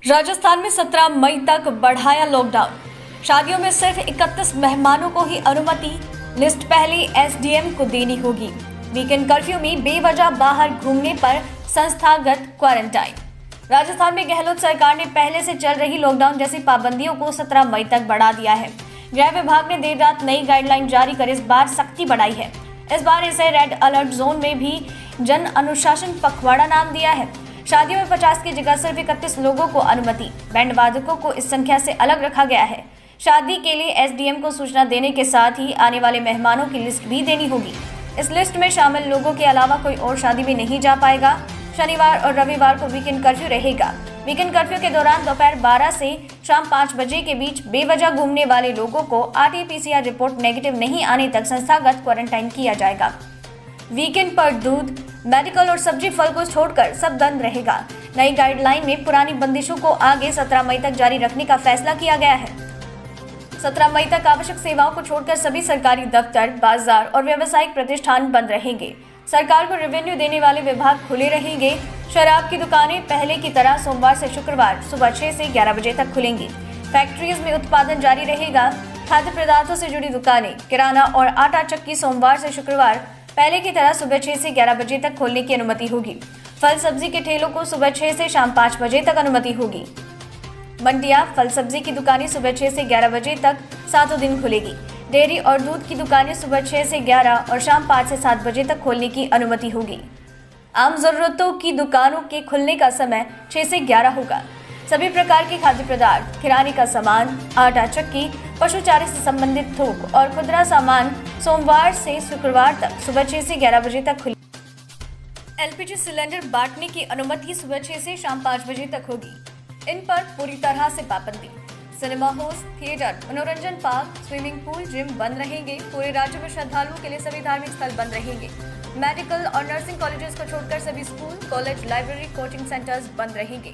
राजस्थान में 17 मई तक बढ़ाया लॉकडाउन। शादियों में सिर्फ 31 मेहमानों को ही अनुमति। लिस्ट पहले एसडीएम को देनी होगी। वीकेंड कर्फ्यू में बेवजह बाहर घूमने पर संस्थागत क्वारंटाइन। राजस्थान में गहलोत सरकार ने पहले से चल रही लॉकडाउन जैसी पाबंदियों को 17 मई तक बढ़ा दिया है। गृह विभाग ने देर रात नई गाइडलाइन जारी कर इस बार सख्ती बढ़ाई है। इस बार इसे रेड अलर्ट जोन में भी जन अनुशासन पखवाड़ा नाम दिया है। शादियों में 50 की जगह सिर्फ 31 लोगों को अनुमति। बैंड वादकों को इस संख्या से अलग रखा गया है। शादी के लिए एसडीएम को सूचना देने के साथ ही आने वाले मेहमानों की लिस्ट भी देनी होगी। इस लिस्ट में शामिल लोगों के अलावा कोई और शादी में नहीं जा पाएगा। शनिवार और रविवार को वीकेंड कर्फ्यू रहेगा। वीकेंड कर्फ्यू के दौरान दोपहर 12 से शाम 5 बजे के बीच बेवजह घूमने वाले लोगों को आरटी-पीसीआर रिपोर्ट नेगेटिव नहीं आने तक संस्थागत क्वारंटाइन किया जाएगा। वीकेंड पर दूध, मेडिकल और सब्जी फल को छोड़कर सब बंद रहेगा। नई गाइडलाइन में पुरानी बंदिशों को आगे 17 मई तक जारी रखने का फैसला किया गया है। 17 मई तक आवश्यक सेवाओं को छोड़कर सभी सरकारी दफ्तर, बाजार और व्यावसायिक प्रतिष्ठान बंद रहेंगे। सरकार को रेवेन्यू देने वाले विभाग खुले रहेंगे। शराब की दुकानें पहले की तरह सोमवार से शुक्रवार सुबह 6 से 11 बजे तक खुलेंगी। फैक्ट्रीज में उत्पादन जारी रहेगा। खाद्य पदार्थों से जुड़ी दुकानें, किराना और आटा चक्की सोमवार से शुक्रवार पहले की तरह सुबह 6 से 11 बजे तक खोलने की अनुमति होगी। फल सब्जी के ठेलों को सुबह 6 से शाम 5 बजे तक अनुमति होगी। मंडियां, फल सब्जी की दुकानें सुबह 6 से 11 बजे तक सातों दिन खुलेगी। डेयरी और दूध की दुकानें सुबह 6 से 11 और शाम 5 से 7 बजे तक खोलने की अनुमति होगी। आम जरूरतों की दुकानों के खुलने का समय 6 से 11 होगा। सभी प्रकार के खाद्य पदार्थ, किराने का सामान, आटा चक्की, पशु चारे से संबंधित थोक और खुदरा सामान सोमवार से शुक्रवार तक सुबह 6 से 11 बजे तक खुले। एलपीजी सिलेंडर बांटने की अनुमति सुबह 6 से शाम 5 बजे तक होगी। इन पर पूरी तरह से पाबंदी। सिनेमा हॉल, थिएटर, मनोरंजन पार्क, स्विमिंग पूल, जिम बंद रहेंगे। पूरे राज्य में श्रद्धालुओं के लिए सभी धार्मिक स्थल बंद रहेंगे। मेडिकल और नर्सिंग कॉलेजेस को छोड़कर सभी school, college, library, coaching centres बंद रहेंगे।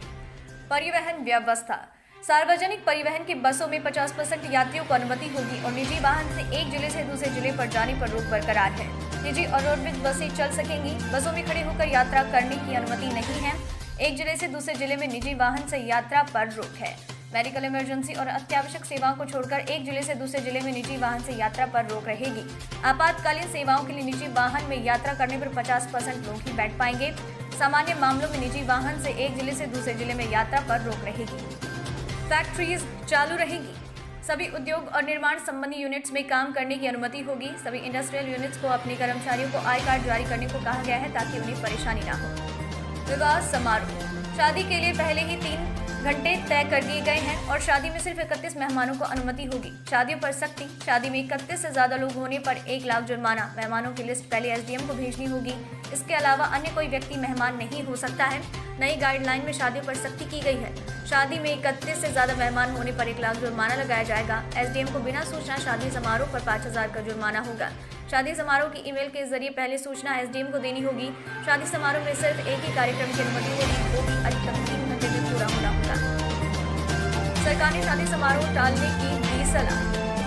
परिवहन व्यवस्था। सार्वजनिक परिवहन की बसों में 50% यात्रियों को अनुमति होगी और निजी वाहन से एक जिले से दूसरे जिले पर जाने पर रोक बरकरार है। निजी और रोडवेज बसें चल सकेंगी। बसों में खड़े होकर यात्रा करने की अनुमति नहीं है। एक जिले से दूसरे जिले में निजी वाहन से यात्रा पर रोक है। मेडिकल इमरजेंसी और अत्यावश्यक सेवाओं को छोड़कर एक जिले से दूसरे जिले में निजी वाहन से यात्रा पर रोक रहेगी। आपातकालीन सेवाओं के लिए निजी वाहन में यात्रा करने पर 50% लोग ही बैठ पाएंगे। सामान्य मामलों में निजी वाहन से एक जिले से दूसरे जिले में यात्रा पर रोक रहेगी। फैक्ट्रीज चालू रहेंगी। सभी उद्योग और निर्माण संबंधी यूनिट्स में काम करने की अनुमति होगी। सभी इंडस्ट्रियल यूनिट्स को अपने कर्मचारियों को आई कार्ड जारी करने को कहा गया है ताकि उन्हें परेशानी न हो। विवाह समारोह। शादी के लिए पहले ही 3 घंटे तय कर दिए गए हैं और शादी में सिर्फ 31 मेहमानों को अनुमति होगी। शादियों पर सख्ती। शादी में 31 से ज्यादा लोग होने पर 1 लाख जुर्माना। मेहमानों की लिस्ट पहले एसडीएम को भेजनी होगी। इसके अलावा अन्य कोई व्यक्ति मेहमान नहीं हो सकता है। नई गाइडलाइन में शादियों पर सख्ती की गई है। शादी में 31 से ज्यादा मेहमान होने पर 1 लाख जुर्माना लगाया जाएगा। एसडीएम को बिना सूचना शादी समारोह पर 5000 का जुर्माना होगा। शादी समारोह की ईमेल के जरिए पहले सूचना एसडीएम को देनी होगी। शादी समारोह में सिर्फ एक ही कार्यक्रम की अनुमति होगी, वो भी अधिकतम 3 घंटे में पूरा होना होगा। सरकार ने शादी समारोह टालने की दी सलाह।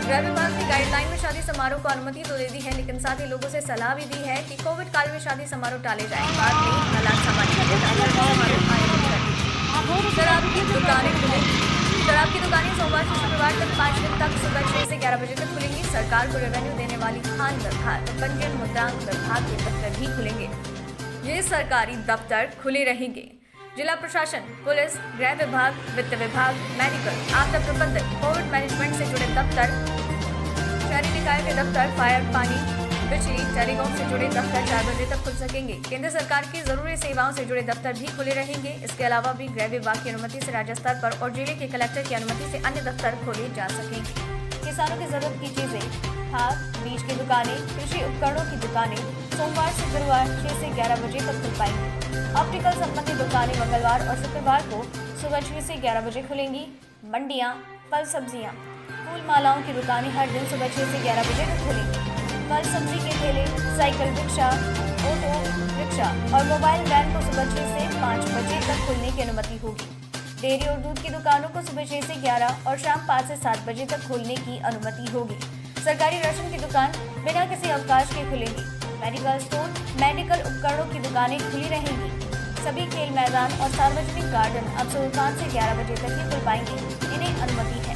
गृह विभाग ने गाइडलाइन में शादी समारोह को अनुमति तो दे दी है, लेकिन साथ ही लोगों से सलाह भी दी है कि कोविड काल में शादी समारोह टाले जाएं। बाद में हालात सामान्य होने तक समारोह आयोजित करेंगे। शराब की दुकानें खुलेंगी। शराब की दुकानें सोमवार से शुक्रवार तक 5 दिन तक सुबह 6 से 11 बजे तक खुलेंगी। सरकार को रेवेन्यू देने वाली खान विभाग, पंजीयन मुद्रांक विभाग के दफ्तर भी खुलेंगे। ये सरकारी दफ्तर खुले रहेंगे। जिला प्रशासन, पुलिस, गृह विभाग, वित्त विभाग, मेडिकल, आपदा प्रबंधन, कोविड मैनेजमेंट से जुड़े दफ्तर, शहरी निकाय के दफ्तर, फायर, पानी, बिजली, टेलीकॉम से जुड़े दफ्तर 4 बजे तक खुल सकेंगे। केंद्र सरकार की जरूरी सेवाओं से जुड़े दफ्तर भी खुले रहेंगे। इसके अलावा भी गृह विभाग की अनुमति से राज्य स्तर पर और जिले के कलेक्टर की अनुमति से अन्य दफ्तर खोले जा सकेंगे। किसानों की जरूरत की चीजें, खाद, बीज की दुकानें, कृषि उपकरणों की दुकानें सोमवार से गुरुवार 6 से 11 बजे तक खुल पाएंगी। ऑप्टिकल संबंधी दुकानें मंगलवार और शुक्रवार को सुबह 6 से 11 बजे खुलेंगी। मंडियां, फल सब्जियां, फूल मालाओं की दुकानें हर दिन सुबह 6 से 11 बजे तक खुलेंगी। फल सब्जी के ठेले, साइकिल रिक्शा, ऑटो रिक्शा और मोबाइल वैन को सुबह 6 से 5 बजे तक खुलने की अनुमति होगी। डेयरी और दूध की दुकानों को सुबह 6 से 11 और शाम 5 से 7 बजे तक खोलने की अनुमति होगी। सरकारी राशन की दुकान बिना किसी अवकाश के खुलेंगी। मेडिकल स्टोर, मेडिकल उपकरणों की दुकानें खुली रहेंगी। सभी खेल मैदान और सार्वजनिक गार्डन अब सुबह 5 से 11 बजे तक ही खुल पाएंगे। इन्हें अनुमति है।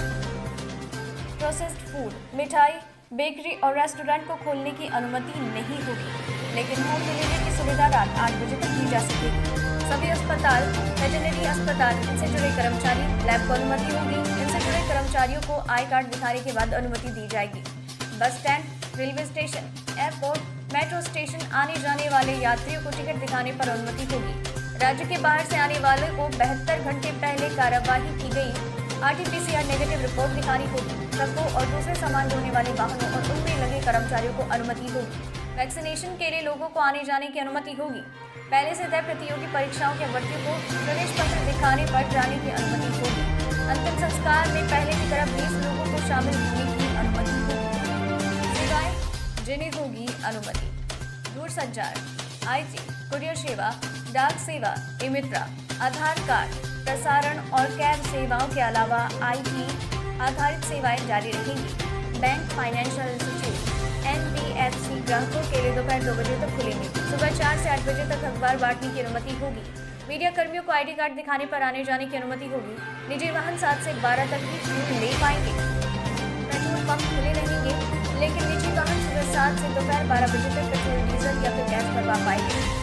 प्रोसेस्ड फूड, मिठाई, बेकरी और रेस्टोरेंट को खोलने की अनुमति नहीं होगी, लेकिन होम डिलीवरी की सुविधा रात 8 बजे तक दी जा सकेगी। सभी अस्पताल, वेटरनरी अस्पताल, इनसे जुड़े कर्मचारी, लैब को अनुमति होगी। इनसे जुड़े कर्मचारियों को आई कार्ड दिखाने के बाद अनुमति दी जाएगी। Bus stand, railway station, airport, metro station आने जाने वाले यात्रियों को टिकट दिखाने पर अनुमति होगी। राज्य के बाहर से आने वाले को 72 घंटे पहले कार्यवाही की गई RT-PCR नेगेटिव रिपोर्ट दिखानी होगी। ट्रकों और दूसरे सामान ढोने वाले वाहनों और उनमें लगे कर्मचारियों को अनुमति होगी। वैक्सीनेशन के लिए लोगों को आने जाने की अनुमति होगी। पहले से तय प्रतियोगी परीक्षाओं के अभ्यर्थियों को प्रवेश पत्र दिखाने पर जाने की अनुमति होगी। अंतिम संस्कार में पहले की तरह 20 लोगों को शामिल होने की अनुमति होगी। सेवाएं जिन्हें होगी अनुमति: दूरसंचार, IT, कुरियर सेवा, डाक सेवा, ई-मित्रा, आधार कार्ड, प्रसारण और कैब सेवाओं के अलावा IT आधारित सेवाएं जारी रहेंगी। बैंक, फाइनेंशियल इंस्टीट्यूट, NBFC ग्राहकों के लिए दोपहर 2 बजे तक खुलेंगे। सुबह 4 से 8 बजे तक अखबार बांटने की अनुमति होगी। मीडिया कर्मियों को ID कार्ड दिखाने पर आने जाने की अनुमति होगी। निजी वाहन 7 से 12 तक ही फ्यूल ले पाएंगे। पेट्रोल पंप खुले रहेंगे, लेकिन निजी वाहन सुबह 7 से दोपहर 12 बजे तक पेट्रोल, डीजल या फिर गैस भरवा पाएंगे।